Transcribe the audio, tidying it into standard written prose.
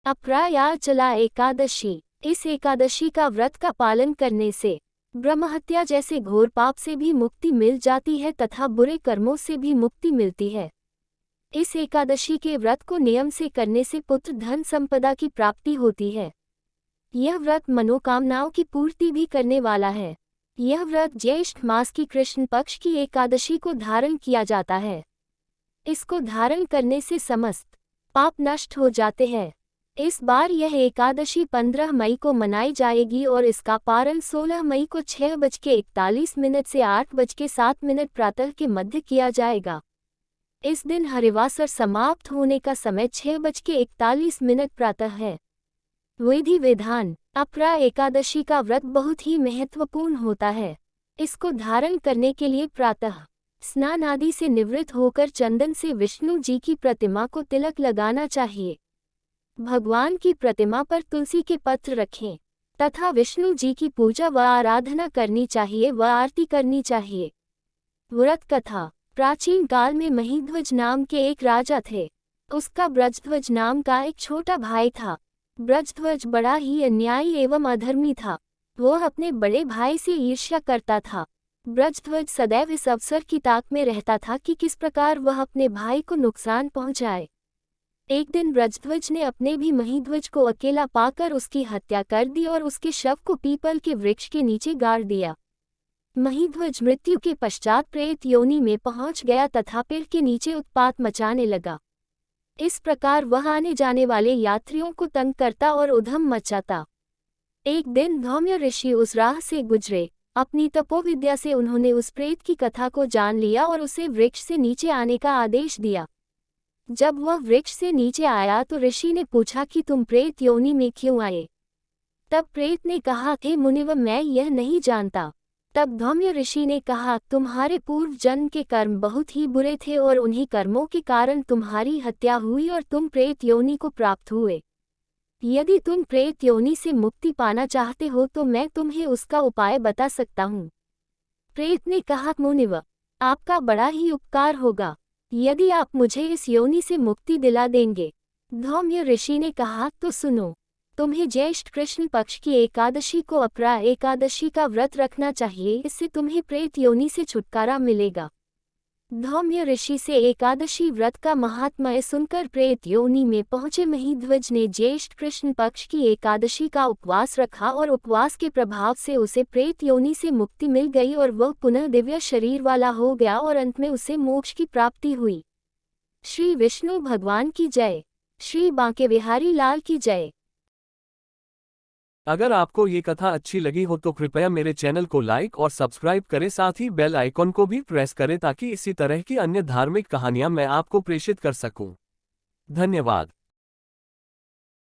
अपरायाचला एकादशी। इस एकादशी का व्रत का पालन करने से ब्रह्महत्या जैसे घोर पाप से भी मुक्ति मिल जाती है तथा बुरे कर्मों से भी मुक्ति मिलती है। इस एकादशी के व्रत को नियम से करने से पुत्र धन संपदा की प्राप्ति होती है। यह व्रत मनोकामनाओं की पूर्ति भी करने वाला है। यह व्रत ज्येष्ठ मास की कृष्ण पक्ष की एकादशी को धारण किया जाता है। इसको धारण करने से समस्त पाप नष्ट हो जाते हैं। इस बार यह एकादशी 15 मई को मनाई जाएगी और इसका पारण 16 मई को 6:41 से 8:07 प्रातः के मध्य किया जाएगा। इस दिन हरिवासर समाप्त होने का समय 6:41 प्रातः है। विधि विधान। अपरा एकादशी का व्रत बहुत ही महत्वपूर्ण होता है। इसको धारण करने के लिए प्रातः स्नान आदि से निवृत्त होकर चंदन से विष्णु जी की प्रतिमा को तिलक लगाना चाहिए। भगवान की प्रतिमा पर तुलसी के पत्र रखें तथा विष्णु जी की पूजा व आराधना करनी चाहिए व आरती करनी चाहिए। व्रत कथा। प्राचीन काल में महीध्वज नाम के एक राजा थे। उसका ब्रजध्वज नाम का एक छोटा भाई था। ब्रजध्वज बड़ा ही अन्यायी एवं अधर्मी था। वह अपने बड़े भाई से ईर्ष्या करता था। ब्रजध्वज सदैव इस अवसर की ताक में रहता था कि किस प्रकार वह अपने भाई को नुकसान पहुंचाए। एक दिन ब्रजध्वज ने अपने भी महीध्वज को अकेला पाकर उसकी हत्या कर दी और उसके शव को पीपल के वृक्ष के नीचे गाड़ दिया। महीध्वज मृत्यु के पश्चात प्रेत योनि में पहुंच गया तथा पेड़ के नीचे उत्पात मचाने लगा। इस प्रकार वह आने जाने वाले यात्रियों को तंग करता और उधम मचाता। एक दिन धौम्य ऋषि उस राह से गुजरे। अपनी तपोविद्या से उन्होंने उस प्रेत की कथा को जान लिया और उसे वृक्ष से नीचे आने का आदेश दिया। जब वह वृक्ष से नीचे आया तो ऋषि ने पूछा कि तुम प्रेत योनि में क्यों आए। तब प्रेत ने कहा, हे मुनिवर, मैं यह नहीं जानता। तब धौम्य ऋषि ने कहा, तुम्हारे पूर्व जन्म के कर्म बहुत ही बुरे थे और उन्हीं कर्मों के कारण तुम्हारी हत्या हुई और तुम प्रेत योनि को प्राप्त हुए। यदि तुम प्रेत योनि से मुक्ति पाना चाहते हो तो मैं तुम्हें उसका उपाय बता सकता हूँ। प्रेत ने कहा, मुनिवर, आपका बड़ा ही उपकार होगा यदि आप मुझे इस योनि से मुक्ति दिला देंगे। धौम्य ऋषि ने कहा, तो सुनो, तुम्हें ज्येष्ठ कृष्ण पक्ष की एकादशी को अपरा एकादशी का व्रत रखना चाहिए। इससे तुम्हें प्रेत योनि से छुटकारा मिलेगा। धौम्य ऋषि से एकादशी व्रत का महात्म्य सुनकर प्रेत योनि में पहुंचे महीध्वज ने ज्येष्ठ कृष्ण पक्ष की एकादशी का उपवास रखा और उपवास के प्रभाव से उसे प्रेत योनि से मुक्ति मिल गई और वह पुनः दिव्य शरीर वाला हो गया और अंत में उसे मोक्ष की प्राप्ति हुई। श्री विष्णु भगवान की जय। श्री बांके बिहारी लाल की जय। अगर आपको ये कथा अच्छी लगी हो तो कृपया मेरे चैनल को लाइक और सब्सक्राइब करें, साथ ही बेल आइकॉन को भी प्रेस करें ताकि इसी तरह की अन्य धार्मिक कहानियां मैं आपको प्रेषित कर सकूं। धन्यवाद।